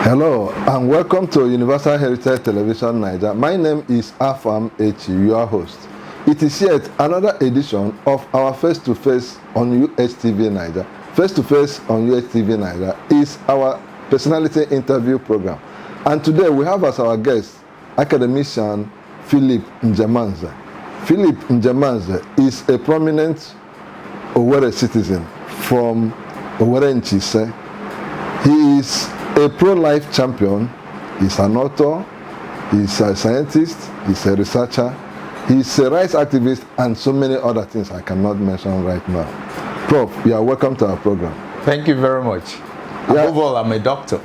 Hello and welcome to Universal Heritage Television Nigeria. My name is Afam Echi, your host. It is yet another edition of our Face-to-Face on UHTV Nigeria. Face-to-Face on UHTV Nigeria is our personality interview program. And today we have as our guest academician Philip Njemanze. Philip Njemanze is a prominent Owerri citizen from Owerri Nchise. He is a pro-life champion, he's an author, he's a scientist, he's a researcher, he's a rights activist, and so many other things I cannot mention right now. Prof, you are welcome to our program. Thank you very much. Above all, I'm a doctor.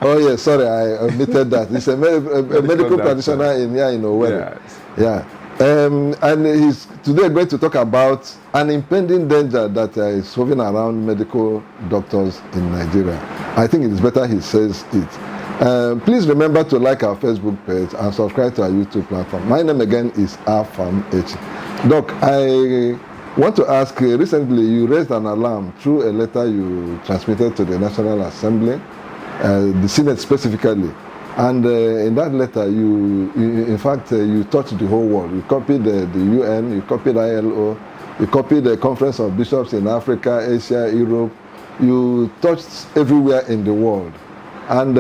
Oh yes, sorry, I omitted that. He's a medical practitioner in Owerri. Yes. Yeah. And he's today going to talk about an impending danger that is hovering around medical doctors in Nigeria. I think it is better he says it. Please remember to like our Facebook page and subscribe to our YouTube platform. My name again is Afam H. Doc, I want to ask, recently you raised an alarm through a letter you transmitted to the National Assembly, the Senate specifically. And in that letter, you touched the whole world. You copied the UN, you copied ILO, you copied the Conference of Bishops in Africa, Asia, Europe. You touched everywhere in the world. And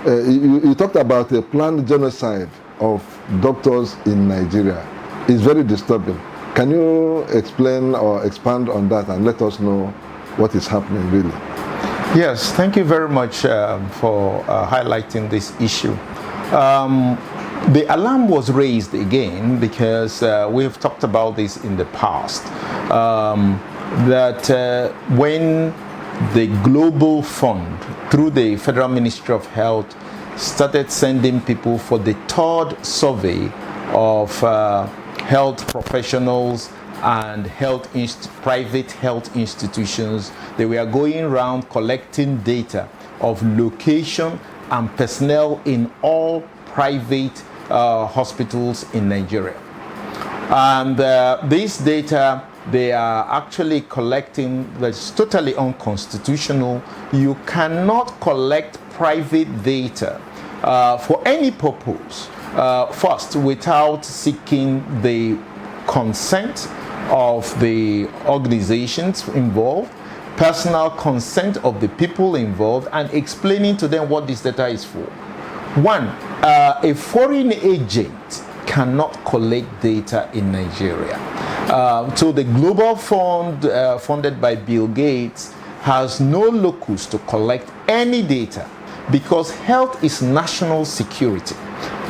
you talked about a planned genocide of doctors in Nigeria. It's very disturbing. Can you explain or expand on that and let us know what is happening really? Yes, thank you very much for highlighting this issue. The alarm was raised again because we've talked about this in the past, that when the Global Fund, through the Federal Ministry of Health, started sending people for the third survey of health professionals and private health institutions, they were going around collecting data of location and personnel in all private hospitals in Nigeria. And this data they are actually collecting that's totally unconstitutional. You cannot collect private data for any purpose first without seeking the consent of the organizations involved, personal consent of the people involved, and explaining to them what this data is for. One, a foreign agent cannot collect data in Nigeria. So the Global Fund, funded by Bill Gates, has no locus to collect any data because health is national security.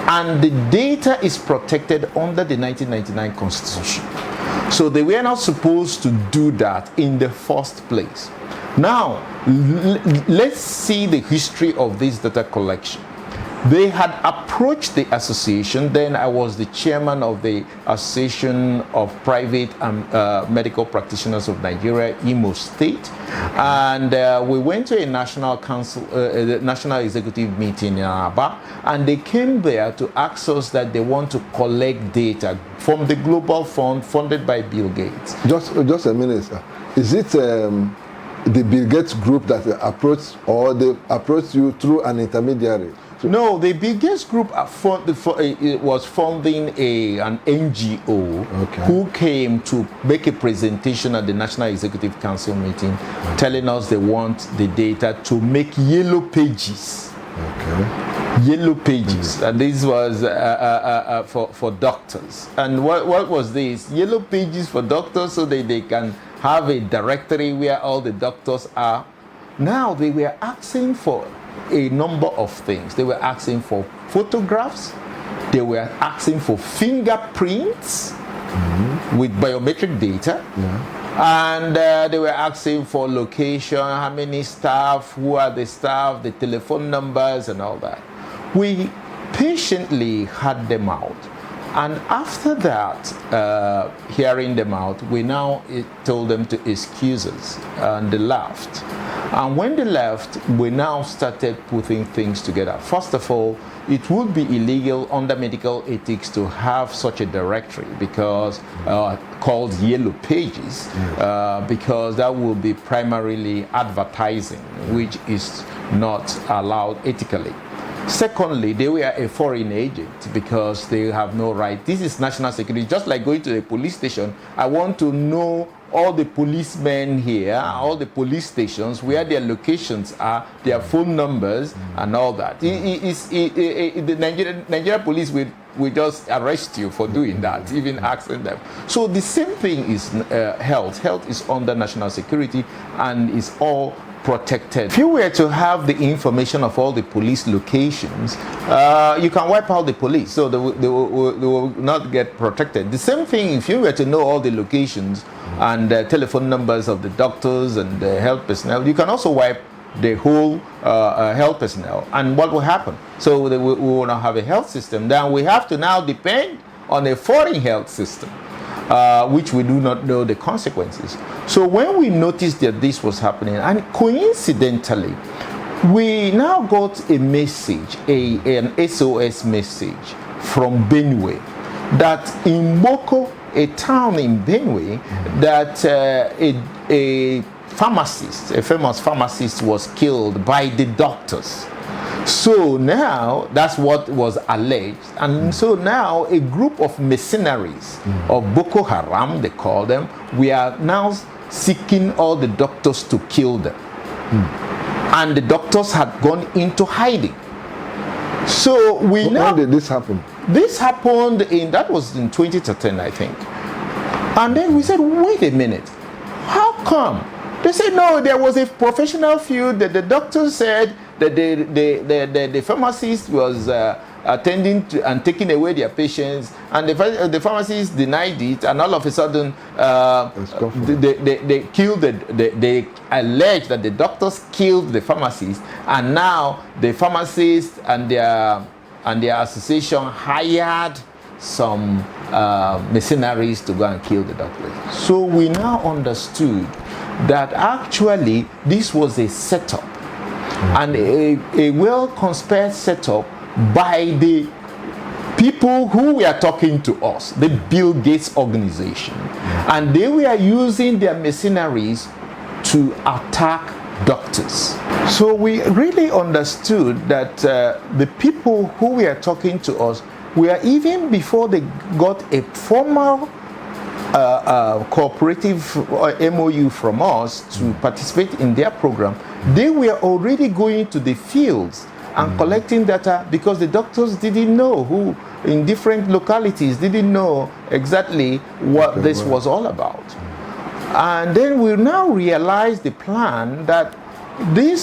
And the data is protected under the 1999 Constitution. So they were not supposed to do that in the first place. Now, let's see the history of this data collection. They had approached the association. Then I was the chairman of the Association of Private Medical Practitioners of Nigeria, Imo State. And we went to a national council, national executive meeting in Aba, and they came there to ask us that they want to collect data from the Global Fund funded by Bill Gates. Just a minute, sir. Is it the Bill Gates group that approached, or they approached you through an intermediary? No, the Bill Gates group was funding an NGO who came to make a presentation at the National Executive Council meeting, telling us they want the data to make yellow pages. Yellow pages, and this was for doctors. And what was this? Yellow pages for doctors so that they can have a directory where all the doctors are. Now they were asking for a number of things. They were asking for photographs, they were asking for fingerprints with biometric data, and they were asking for location, how many staff, who are the staff, the telephone numbers, and all that. We patiently had them out. And after that, hearing them out, we now told them to excuse us, and they laughed. And when they left, we now started putting things together. First of all, it would be illegal under medical ethics to have such a directory because called yellow pages, because that will be primarily advertising, which is not allowed ethically. Secondly, they were a foreign agent because they have no right. This is national security. Just like going to a police station, I want to know all the policemen here, all the police stations, where their locations are, their phone numbers, and all that. The Nigerian police will just arrest you for doing that, even asking them. So the same thing is health. Health is under national security and is all protected. If you were to have the information of all the police locations, you can wipe out the police, so they will not get protected. The same thing if you were to know all the locations and telephone numbers of the doctors and the health personnel, you can also wipe the whole health personnel. And what will happen? So we will not have a health system. Then we have to now depend on a foreign health system, which we do not know the consequences. So when we noticed that this was happening, and coincidentally, we now got a message, an SOS message from Benue, that in Boko, a town in Benue, that a pharmacist, a famous pharmacist, was killed by the doctors. So now, that's what was alleged. And so now a group of mercenaries of Boko Haram, they call them, we are now seeking all the doctors to kill them. And the doctors had gone into hiding. So we now... When did this happen? This happened that was in 2013, I think. And then we said, wait a minute, how come? They said, no, there was a professional feud that the doctor said that the pharmacist was attending to and taking away their patients, and the pharmacist denied it, and all of a sudden they killed they alleged that the doctors killed the pharmacist, and now the pharmacist and their association hired some mercenaries to go and kill the doctors. So we now understood that actually this was a setup, and a well-conspired setup by the people who were talking to us, the Bill Gates organization. And they were using their mercenaries to attack doctors. So we really understood that the people who were talking to us were, even before they got a formal cooperative MOU from us to participate in their program, they were already going to the fields and collecting data, because the doctors didn't know, who in different localities didn't know exactly what this was all about. And then we now realize the plan that they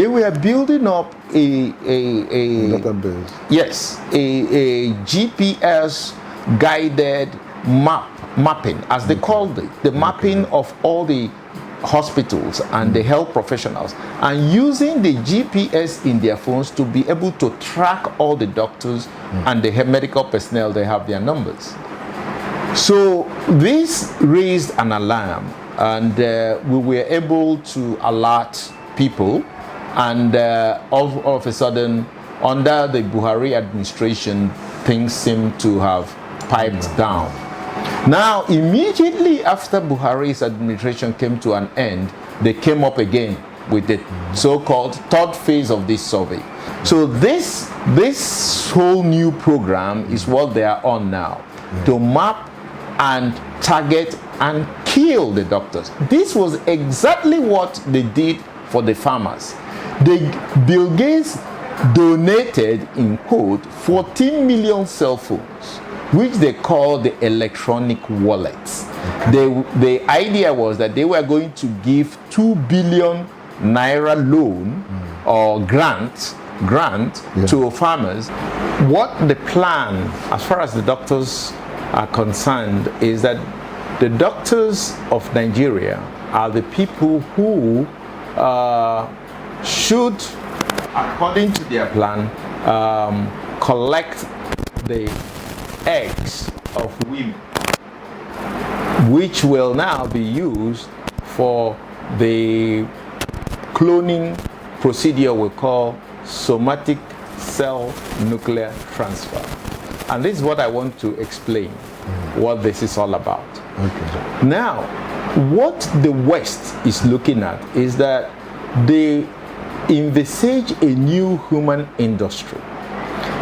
were building up a database. Yes, a GPS guided mapping, as they called it, the mapping of all the hospitals and the health professionals, and using the GPS in their phones to be able to track all the doctors and the medical personnel. They have their numbers. So this raised an alarm, and we were able to alert people, and all of a sudden, under the Buhari administration, things seem to have piped down. Now, immediately after Buhari's administration came to an end, they came up again with the so-called third phase of this survey. So this whole new program is what they are on now, to map and target and kill the doctors. This was exactly what they did for the farmers. Bill Gates donated, in quote, 14 million cell phones, which they call the electronic wallets. The idea was that they were going to give 2 billion naira loan or grant to farmers. What the plan, as far as the doctors are concerned, is that the doctors of Nigeria are the people who should, according to their plan, collect the eggs of women, which will now be used for the cloning procedure we call somatic cell nuclear transfer. And this is what I want to explain, what this is all about. Okay. Now, what the West is looking at is that they envisage a new human industry.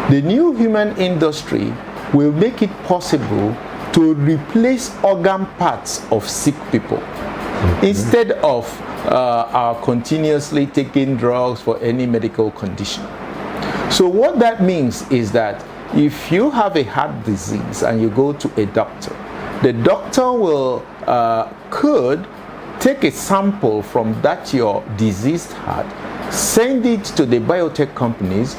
The new human industry will make it possible to replace organ parts of sick people. Okay. Instead of continuously taking drugs for any medical condition. So what that means is that if you have a heart disease and you go to a doctor, the doctor will could take a sample from that your diseased heart, send it to the biotech companies,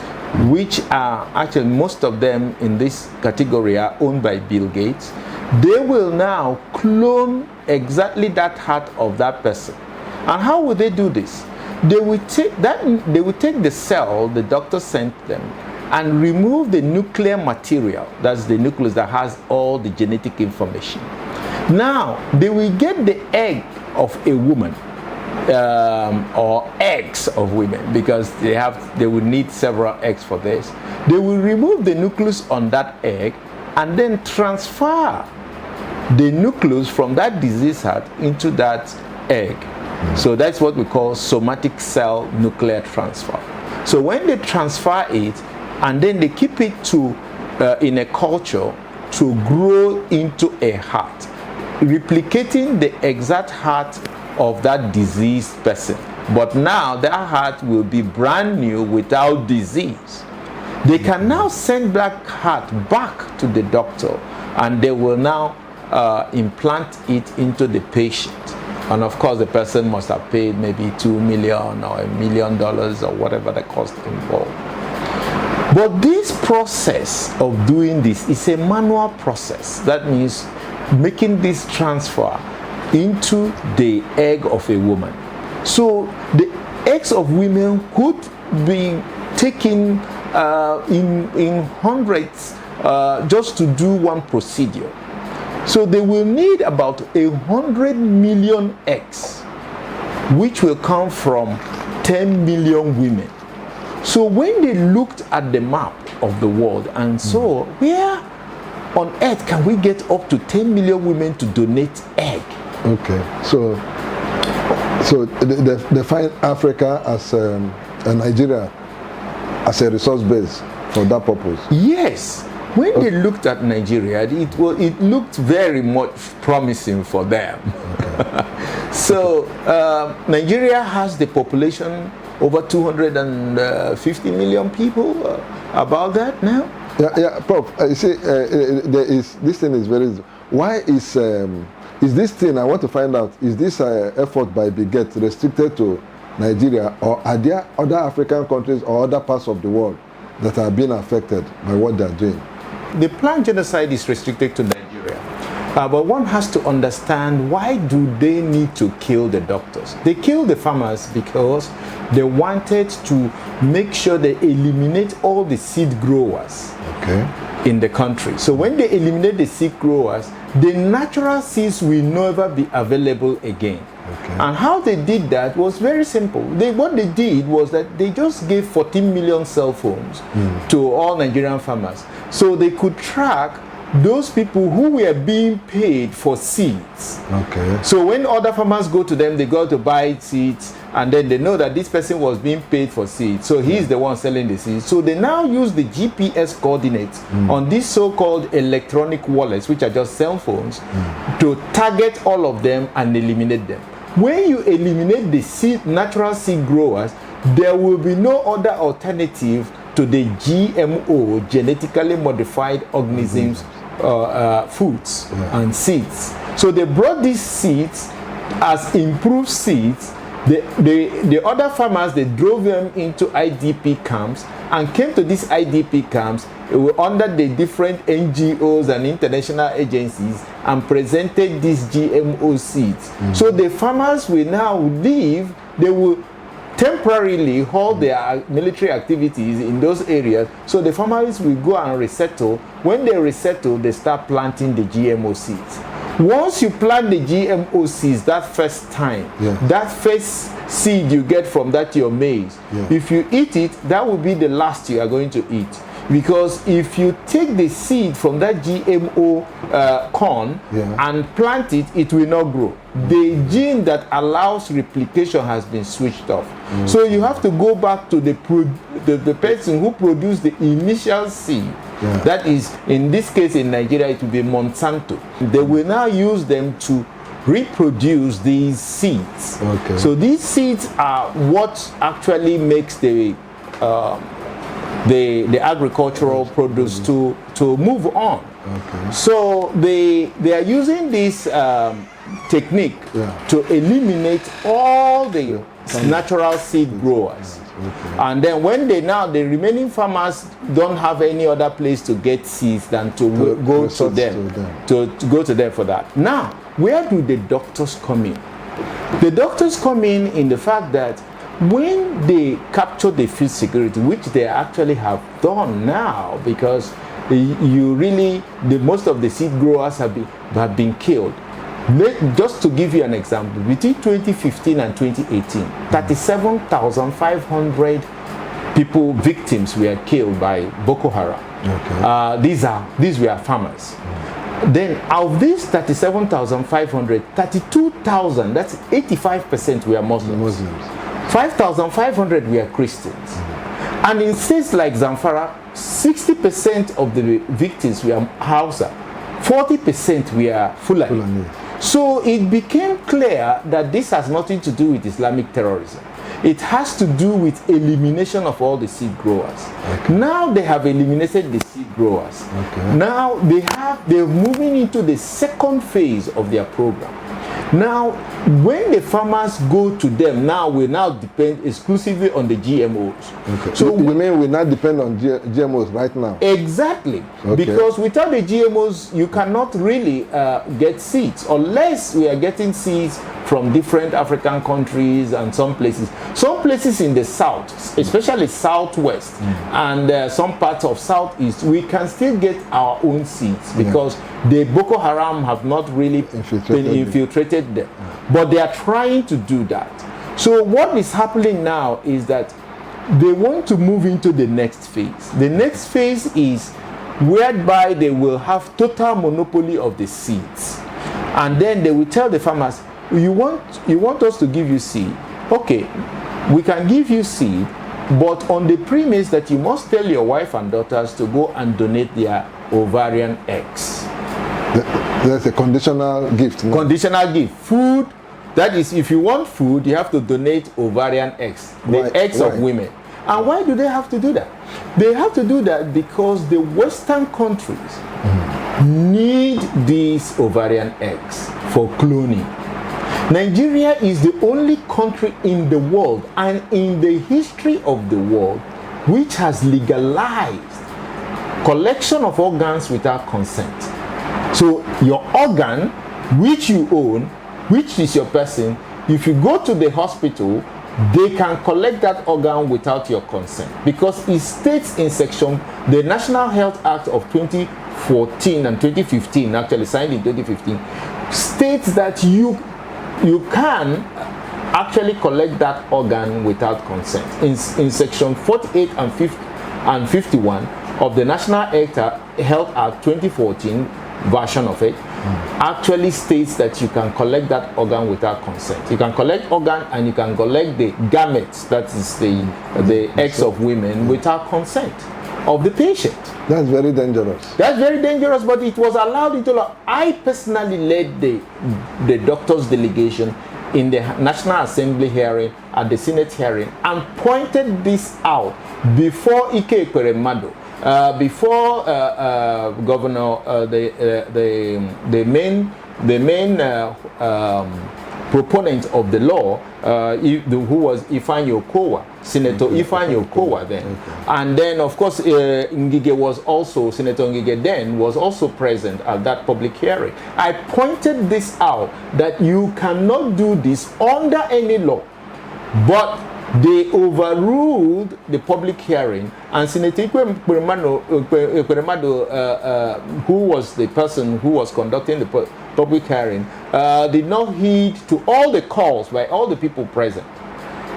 which are actually most of them in this category are owned by Bill Gates. They will now clone exactly that heart of that person. And how will they do this? They will take the cell the doctor sent them and remove the nuclear material, that's the nucleus that has all the genetic information. Now, they will get the egg of a woman, or eggs of women, because they will need several eggs for this. They will remove the nucleus on that egg and then transfer the nucleus from that disease heart into that egg. So that's what we call somatic cell nuclear transfer. So when they transfer it and then they keep it in a culture to grow into a heart, replicating the exact heart of that diseased person. But now that heart will be brand new without disease. They can now send that heart back to the doctor and they will now implant it into the patient. And of course the person must have paid maybe $2 million or $1 million or whatever the cost involved. But this process of doing this is a manual process. That means making this transfer into the egg of a woman. So the eggs of women could be taken in hundreds just to do one procedure. So they will need about 100 million eggs, which will come from 10 million women. So when they looked at the map of the world and saw where on earth can we get up to 10 million women to donate egg? Okay, so they find Africa as Nigeria as a resource base for that purpose. Yes. When they looked at Nigeria, it looked very much promising for them. Okay. So Nigeria has the population over 250 million people, about that now. Yeah, Prof. You see, this thing is very. Why is this thing? I want to find out. Is this effort by Bill Gates restricted to Nigeria, or are there other African countries or other parts of the world that are being affected by what they are doing? The planned genocide is restricted to Nigeria, but one has to understand, why do they need to kill the doctors? They kill the farmers because they wanted to make sure they eliminate all the seed growers in the country. So when they eliminate the seed growers, the natural seeds will never be available again. Okay. And how they did that was very simple. What they did was that they just gave 14 million cell phones to all Nigerian farmers, so they could track those people who were being paid for seeds. Okay. So when other farmers go to them, they go to buy seeds, and then they know that this person was being paid for seeds, so he's the one selling the seeds. So they now use the GPS coordinates on these so-called electronic wallets, which are just cell phones, to target all of them and eliminate them. When you eliminate the natural seed growers, there will be no other alternative to the GMO, genetically modified organisms, foods and seeds. So they brought these seeds as improved seeds. The other farmers, they drove them into IDP camps and came to these IDP camps under the different NGOs and international agencies and presented these GMO seeds. So the farmers will now leave, they will temporarily hold their military activities in those areas, so the farmers will go and resettle. When they resettle, they start planting the GMO seeds. Once you plant the GMO seeds that first time, that first seed you get from that your maize, if you eat it, that will be the last you are going to eat. Because if you take the seed from that GMO corn and plant it, it will not grow. The gene that allows replication has been switched off. So you have to go back to the person who produced the initial seed. That is, in this case in Nigeria, it will be Monsanto. They will now use them to reproduce these seeds. So these seeds are what actually makes the agricultural produce to move on. So they are using this technique to eliminate all the natural seed growers. And then when the remaining farmers don't have any other place to get seeds than to go to them, to go to them for that. Now, where do the doctors come in? The doctors come in the fact that when they capture the food security, which they actually have done now, because most of the seed growers have been killed. Just to give you an example, between 2015 and 2018, 37,500 victims were killed by Boko Haram. These were farmers. Then of these 37,500, 32,000, that's 85% were Muslims. 5,500 were Christians. And in states like Zamfara, 60% of the victims were Hausa, 40% were Fulani. So it became clear that this has nothing to do with Islamic terrorism. It has to do with elimination of all the seed growers. Now they have eliminated the seed growers. Now they're moving into the second phase of their program. Now, when the farmers go to them, we now depend exclusively on the GMOs. So you mean we now depend on GMOs right now? Exactly. Because without the GMOs, you cannot really get seeds, unless we are getting seeds from different African countries and some places. Some places in the south, especially southwest, and some parts of southeast, we can still get our own seeds because the Boko Haram have not really infiltrated them. But they are trying to do that. So what is happening now is that they want to move into the next phase. The next phase is whereby they will have total monopoly of the seeds. And then they will tell the farmers, you want us to give you seed? Okay, we can give you seed, but on the premise that you must tell your wife and daughters to go and donate their ovarian eggs. That's a conditional gift. No? Conditional gift. Food, that is, if you want food, you have to donate ovarian eggs, the eggs of women. And why do they have to do that? They have to do that because the Western countries need these ovarian eggs for cloning. Nigeria is the only country in the world and in the history of the world which has legalized collection of organs without consent. So your organ, which you own, which is your person, if you go to the hospital, they can collect that organ without your consent, because it states in the National Health Act of 2014 and 2015, actually signed in 2015, states that you can actually collect that organ without consent. In section 48 and 51 of the National Health Act 2014 version of it, actually states that you can collect that organ without consent. You can collect organ and you can collect the gametes, that is the eggs of women, without consent of the patient. That's very dangerous. That's very dangerous, but it was allowed into law. I personally led the doctors' delegation in the National Assembly hearing, at the Senate hearing, and pointed this out before Ike Ekweremadu, before Governor, the main proponent of the law, who was Ifeanyi Okowa, Senator Ifeanyi Okowa then. And then, of course, Ngige was also, Senator Ngige then was also present at that public hearing. I pointed this out, that you cannot do this under any law. But they overruled the public hearing, and Senator Ekweremadu, who was the person who was conducting the public hearing, did not heed to all the calls by all the people present.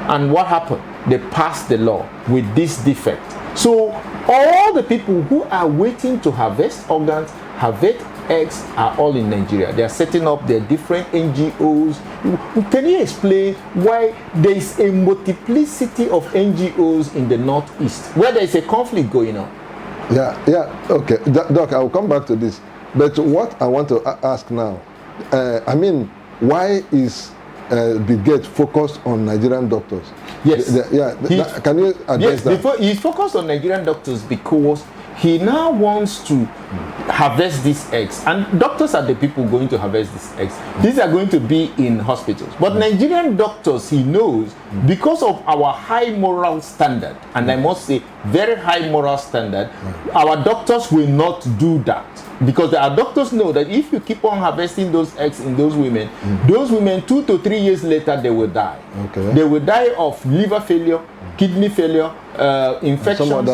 And what happened? They passed the law with this defect. So all the people who are waiting to harvest organs, harvest eggs, are all in Nigeria. They are setting up their different NGOs. Can you explain why there is a multiplicity of NGOs in the Northeast, where there is a conflict going on? Yeah, okay. Doc, I will come back to this. But what I want to ask now, I mean, why is Bill Gates focused on Nigerian doctors? Yes. Can you address that? He's focused on Nigerian doctors because he now wants to harvest these eggs, and doctors are the people going to harvest these eggs. These are going to be in hospitals, but Nigerian doctors, he knows, because of our high moral standard, and I must say very high moral standard, our doctors will not do that, because our doctors know that if you keep on harvesting those eggs in those women 2 to 3 years later, they will die. They will die of liver failure, kidney failure, infections, some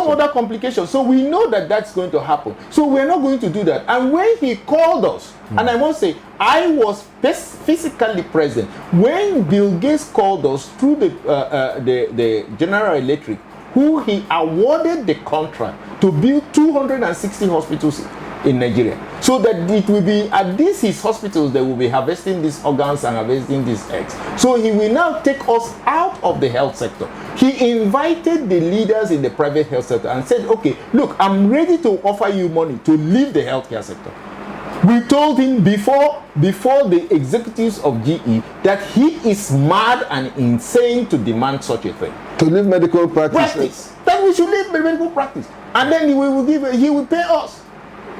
other complications. So we know that that's going to happen. So we're not going to do that. And when he called us, and I must say, I was physically present when Bill Gates called us through the General Electric, who he awarded the contract to build 260 hospitals in Nigeria, so that it will be at these his hospitals they will be harvesting these organs and harvesting these eggs. So he will now take us out of the health sector. He invited the leaders in the private health sector and said, okay, look, I'm ready to offer you money to leave the healthcare sector. We told him before the executives of GE that he is mad and insane to demand such a thing. To leave medical practice. That we should leave medical practice, and then he will pay us,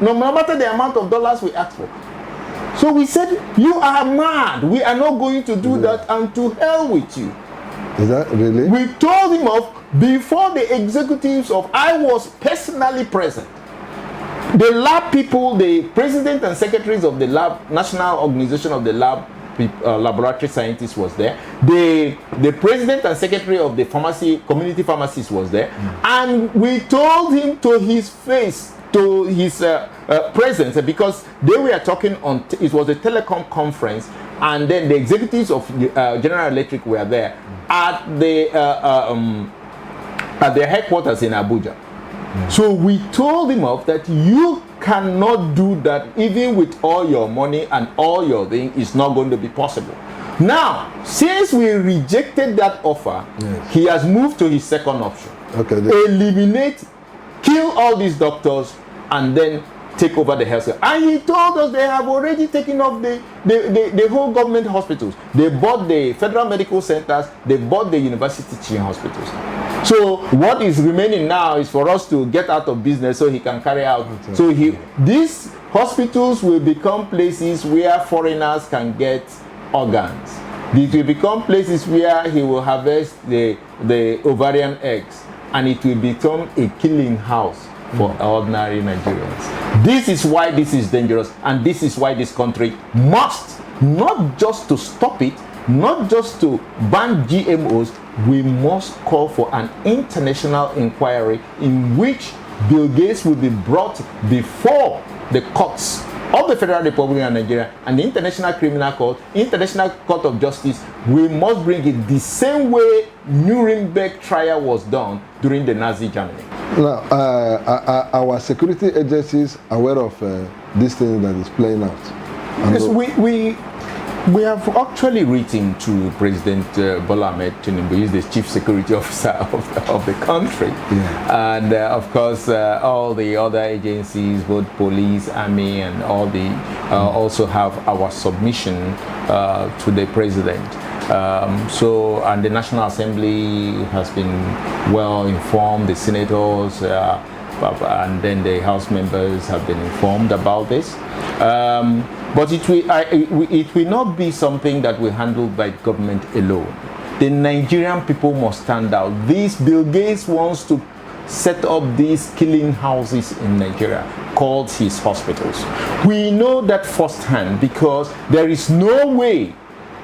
no matter the amount of dollars we ask for. So we said, you are mad. We are not going to do that, and to hell with you. Is that really? We told him off before the executives of, I was personally present. The lab people, the president and secretaries of the lab, National Organization of the Lab, laboratory scientists was there. The president and secretary of the pharmacy, community pharmacists was there. And we told him to his face, to his presence, because they were talking on, it was a telecom conference, and then the executives of General Electric were there at their headquarters in Abuja. So we told him off that you cannot do that, even with all your money and all your thing, is not going to be possible. Now, since we rejected that offer, he has moved to his second option. Eliminate, kill all these doctors, and then take over the health care. And he told us they have already taken off the whole government hospitals. They bought the federal medical centers, they bought the university teaching hospitals. So what is remaining now is for us to get out of business so he can carry out. So these hospitals will become places where foreigners can get organs. It will become places where he will harvest the ovarian eggs, and it will become a killing house for ordinary Nigerians. This is why this is dangerous, and this is why this country must, not just to stop it, not just to ban GMOs, we must call for an international inquiry in which Bill Gates will be brought before the courts of the Federal Republic of Nigeria and the International Criminal Court, International Court of Justice. We must bring it the same way Nuremberg trial was done during the Nazi Germany. Now, are our security agencies aware of this thing that is playing out? Yes, we have actually written to President Bola Ahmed Tinubu. He's the chief security officer of the country. And of course, all the other agencies, both police, army, and all the also have our submission to the president. And the National Assembly has been well informed, the senators, and then the House members have been informed about this. But it will not be something that will be handled by government alone. The Nigerian people must stand out. Bill Gates wants to set up these killing houses in Nigeria called his hospitals. We know that firsthand, because there is no way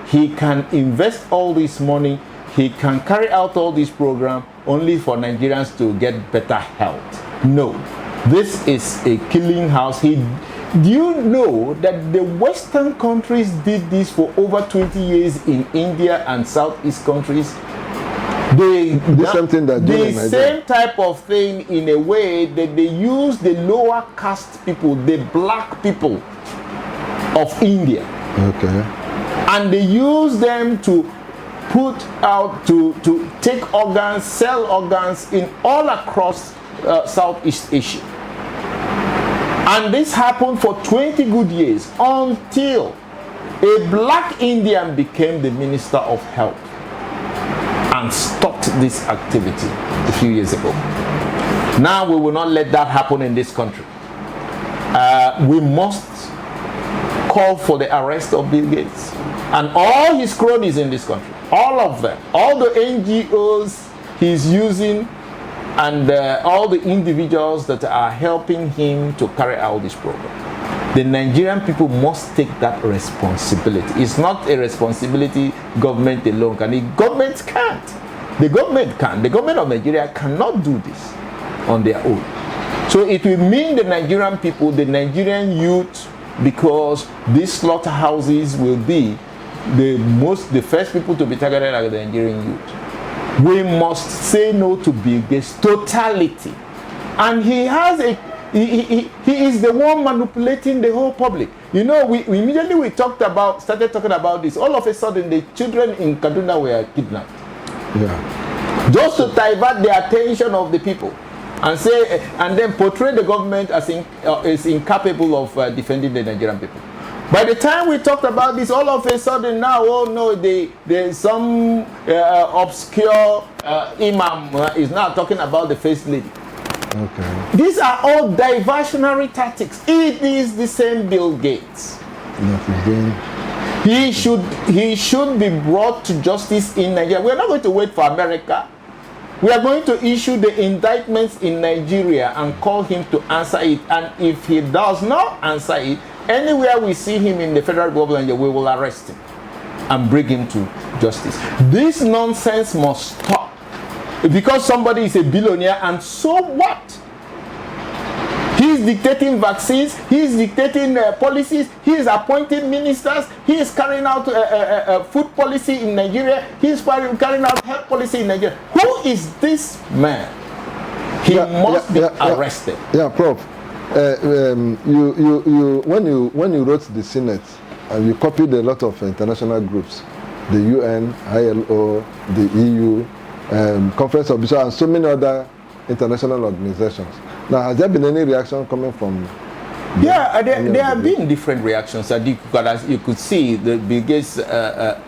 he can invest all this money he can carry out all this program only for Nigerians to get better health. No, this is a killing house. Do you know that the Western countries did this for over 20 years in India and Southeast countries? The same type of thing, in a way that they use the lower caste people, the black people of India. Okay. And they use them to put out, to take organs, sell organs in all across Southeast Asia. And this happened for 20 good years until a black Indian became the Minister of Health and stopped this activity a few years ago. Now we will not let that happen in this country. We must call for the arrest of Bill Gates and all his cronies in this country. All of them. All the NGOs he's using, and all the individuals that are helping him to carry out this program. The Nigerian people must take that responsibility. It's not a responsibility government alone can. The government can't. The government can. The government of Nigeria cannot do this on their own. So it will mean the Nigerian people, the Nigerian youth, because these slaughterhouses will be the first people to be targeted are the Nigerian youth. We must say no to Bill Gates totality. And he has he is the one manipulating the whole public. You know, we immediately started talking about this. All of a sudden, the children in Kaduna were kidnapped. Yeah. Just to divert the attention of the people and say, and then portray the government as is incapable of defending the Nigerian people. By the time we talked about this, all of a sudden now, oh no, there's some obscure imam is now talking about the first lady. Okay. These are all diversionary tactics. It is the same Bill Gates. He should be brought to justice in Nigeria. We're not going to wait for America. We are going to issue the indictments in Nigeria and call him to answer it. And if he does not answer it, anywhere we see him in the federal government, we will arrest him and bring him to justice. This nonsense must stop. Because somebody is a billionaire, and so what? He's dictating vaccines, he's dictating policies, he is appointing ministers, he is carrying out food policy in Nigeria, he is carrying out health policy in Nigeria. Who is this man? He must be arrested. Yeah, Prof. When you wrote the Senate, you copied a lot of international groups, the UN, ILO, the EU, Conference of Bishops, and so many other international organizations. Now, has there been any reaction coming from? Yeah, there have been different reactions. As you could see, the Bill Gates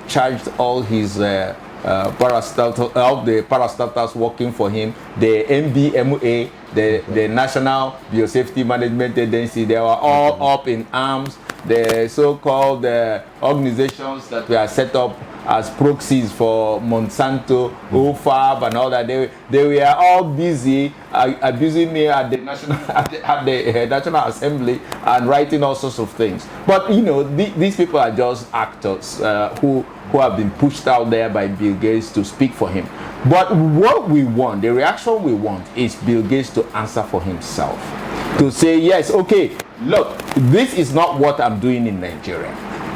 charged all his all the parastatals working for him, the NBMA, the National Biosafety Management Agency. They were all up in arms. The so-called organizations that were set up as proxies for Monsanto, OFAB, and all that, they were all busy abusing me at the National Assembly and writing all sorts of things. But you know, these people are just actors who have been pushed out there by Bill Gates to speak for him. But what we want, the reaction we want, is Bill Gates to answer for himself, to say yes, okay, look, this is not what I'm doing in Nigeria.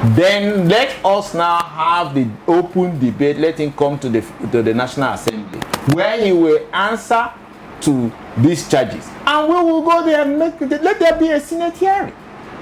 Then let us now have the open debate. Let him come to the National Assembly, where he will answer to these charges, and we will go there and let there be a Senate hearing.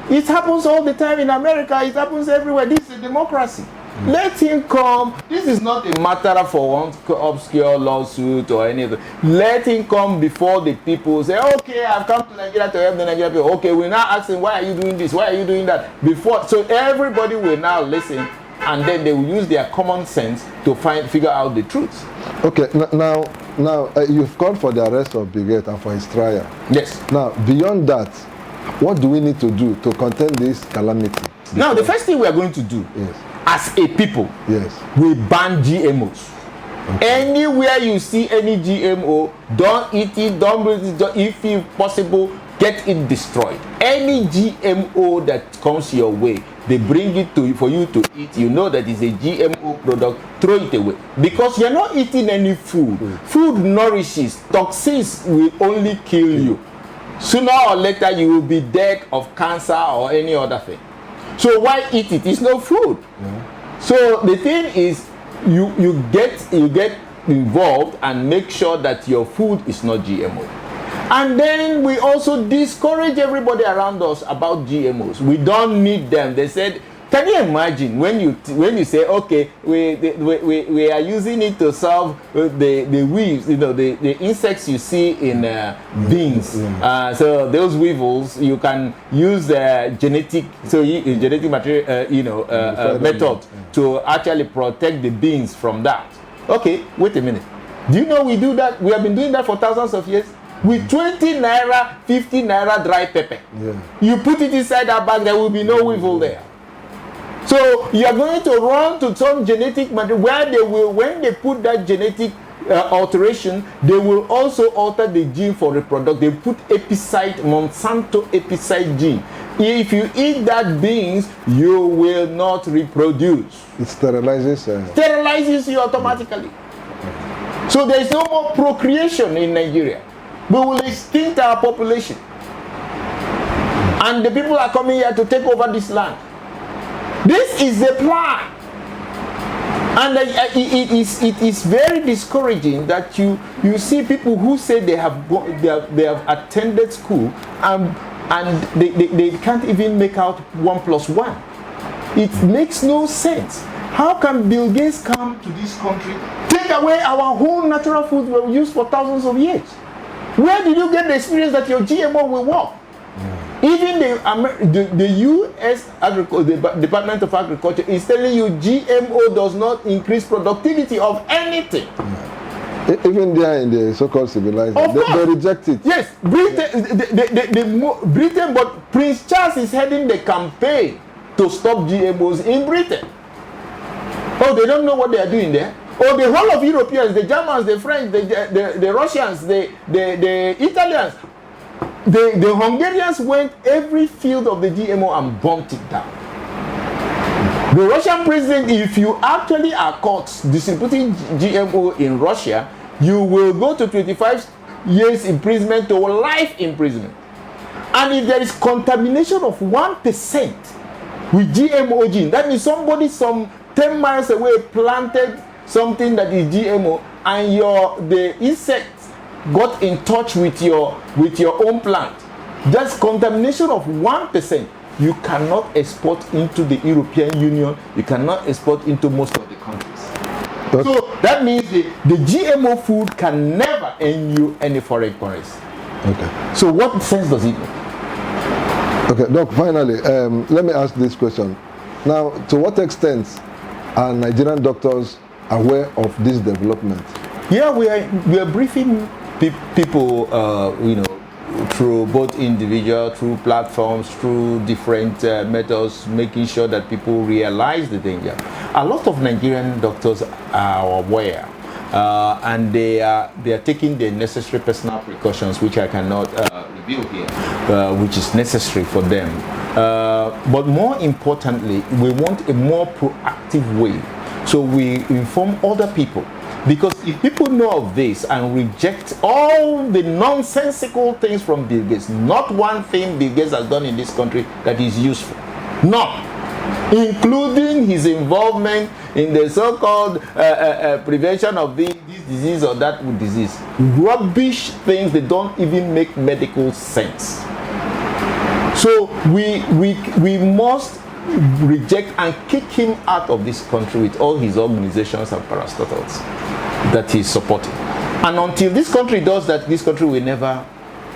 It happens all the time in America. It happens everywhere. This is a democracy. Let him come. This is not a matter for one obscure lawsuit or anything. Let him come before the people. Say, okay, I've come to Nigeria to help the Nigerian people. Okay, we now ask him, why are you doing this? Why are you doing that? Before, so everybody will now listen, and then they will use their common sense to figure out the truth. Okay, now you've called for the arrest of Bill Gates and for his trial. Yes. Now, beyond that, what do we need to do to contain this calamity? Now, the first thing we are going to do, yes, as a people, yes, we ban GMOs. Okay. Anywhere you see any GMO, don't eat it, don't breathe it, if possible, get it destroyed. Any GMO that comes your way, they bring it to you for you to eat, you know that it's a GMO product, throw it away. Because you're not eating any food. Food nourishes. Toxins will only kill you. Sooner or later, you will be dead of cancer or any other thing. So why eat it? It's no food. So the thing is, you get involved and make sure that your food is not GMO. And then we also discourage everybody around us about GMOs. We don't need them. They said, can you imagine when you say, okay, we are using it to solve the weevils, the insects you see in beans. So those weevils, you can use genetic material, method to actually protect the beans from that. Okay, wait a minute. Do you know we do that? We have been doing that for thousands of years. With 20 naira, 50 naira dry pepper. You put it inside that bag, there will be no weevil there. So you are going to run to some genetic material where they will, when they put that genetic alteration, they will also alter the gene for reproduction. They put epicide, Monsanto epicide gene. If you eat that beans, you will not reproduce. It sterilizes. Sterilizes you automatically. So there is no more procreation in Nigeria. We will extinct our population. And the people are coming here to take over this land. This is the plan. And it is very discouraging that you see people who say they have attended school and they can't even make out 1 + 1. It makes no sense. How can Bill Gates come to this country, take away our whole natural food we used for thousands of years? Where did you get the experience that your GMO will work? Even the U.S. Department of Agriculture is telling you GMO does not increase productivity of anything. Even there in the so-called civilized, they reject it. Yes, Britain, but Prince Charles is heading the campaign to stop GMOs in Britain. Oh, they don't know what they are doing there. Oh, the whole of Europeans, the Germans, the French, the Russians, the Italians, the Hungarians went every field of the GMO and burnt it down. The Russian president, if you actually are caught distributing GMO in Russia, you will go to 25 years imprisonment to life imprisonment. And if there is contamination of 1% with GMO gene, that means somebody some 10 miles away planted something that is GMO, and the insects got in touch with your own plant. That's contamination of 1%. You cannot export into the European Union. You cannot export into most of the countries. So that means the GMO food can never earn you any foreign currency. Okay. So what sense does it make? Okay, Doc, finally, let me ask this question. Now, to what extent are Nigerian doctors aware of this development? Yeah, we are briefing people, through both individual, through platforms, through different methods, making sure that people realize the danger. A lot of Nigerian doctors are aware, and they are taking the necessary personal precautions, which I cannot reveal here, which is necessary for them. But more importantly, we want a more proactive way. So we inform other people. Because if people know of this and reject all the nonsensical things from Bill Gates, not one thing Bill Gates has done in this country that is useful. None. Including his involvement in the so-called prevention of this disease or that disease. Rubbish things that don't even make medical sense. So we must reject and kick him out of this country with all his organizations and parastatals that he's supporting. And until this country does that, this country will never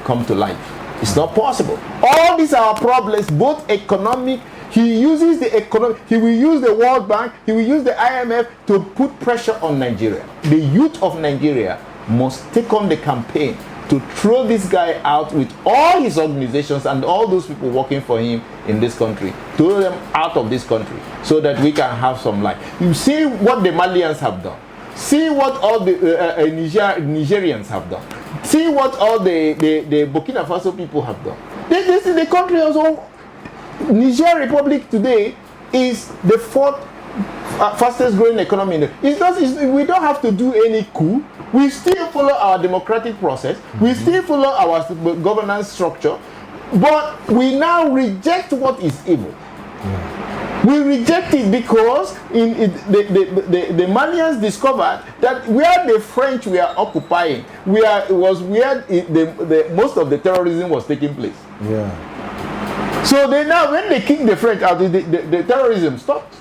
come to life. It's not possible. All these are problems, both economic. He uses the economic, he will use the World Bank, he will use the IMF to put pressure on Nigeria. The youth of Nigeria must take on the campaign to throw this guy out with all his organizations and all those people working for him in this country. Throw them out of this country so that we can have some life. You see what the Malians have done. See what all the Nigerians have done. See what all the Burkina Faso people have done. This is the country also. Niger Republic today is the fourth fastest growing economy in the we don't have to do any coup. We still follow our democratic process. We still follow our governance structure, but we now reject what is evil. We reject it because the Malians discovered that where the French were occupying, was where most of the terrorism was taking place. Yeah. So when they kicked the French out, the terrorism stopped.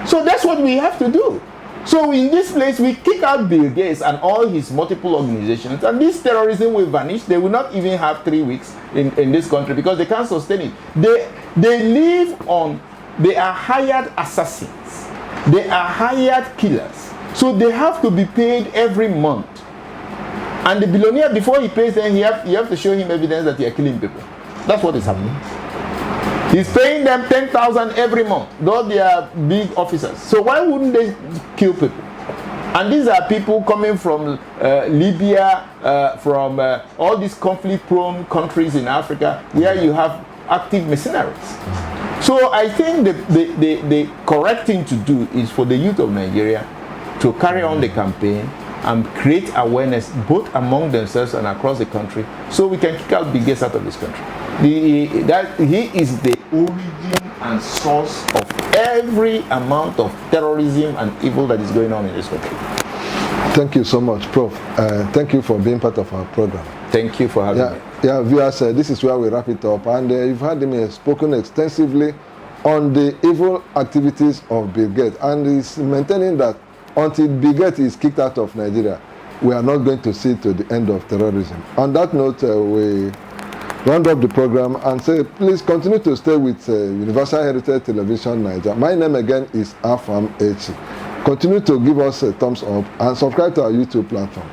So that's what we have to do. So in this place, we kick out Bill Gates and all his multiple organizations, and this terrorism will vanish. They will not even have 3 weeks in this country because they can't sustain it. They live on. They are hired assassins. They are hired killers. So they have to be paid every month. And the billionaire, before he pays them, you have to show him evidence that you are killing people. That's what is happening. He's paying them 10,000 every month, though they are big officers. So why wouldn't they kill people? And these are people coming from Libya, from all these conflict-prone countries in Africa, where you have active mercenaries. So I think the correct thing to do is for the youth of Nigeria to carry on the campaign and create awareness both among themselves and across the country, so we can kick out Bill Gates out of this country. He is the origin and source of every amount of terrorism and evil that is going on in this country. Thank you so much, Prof. Thank you for being part of our program. Thank you for having me. Yeah, viewers, this is where we wrap it up. And you've heard him spoken extensively on the evil activities of Bill Gates. And he's maintaining that until Bill Gates is kicked out of Nigeria, we are not going to see to the end of terrorism. On that note, we round up the program and say, please continue to stay with Universal Heritage Television Nigeria. My name again is Afam Echi. Continue to give us a thumbs up and subscribe to our YouTube platform.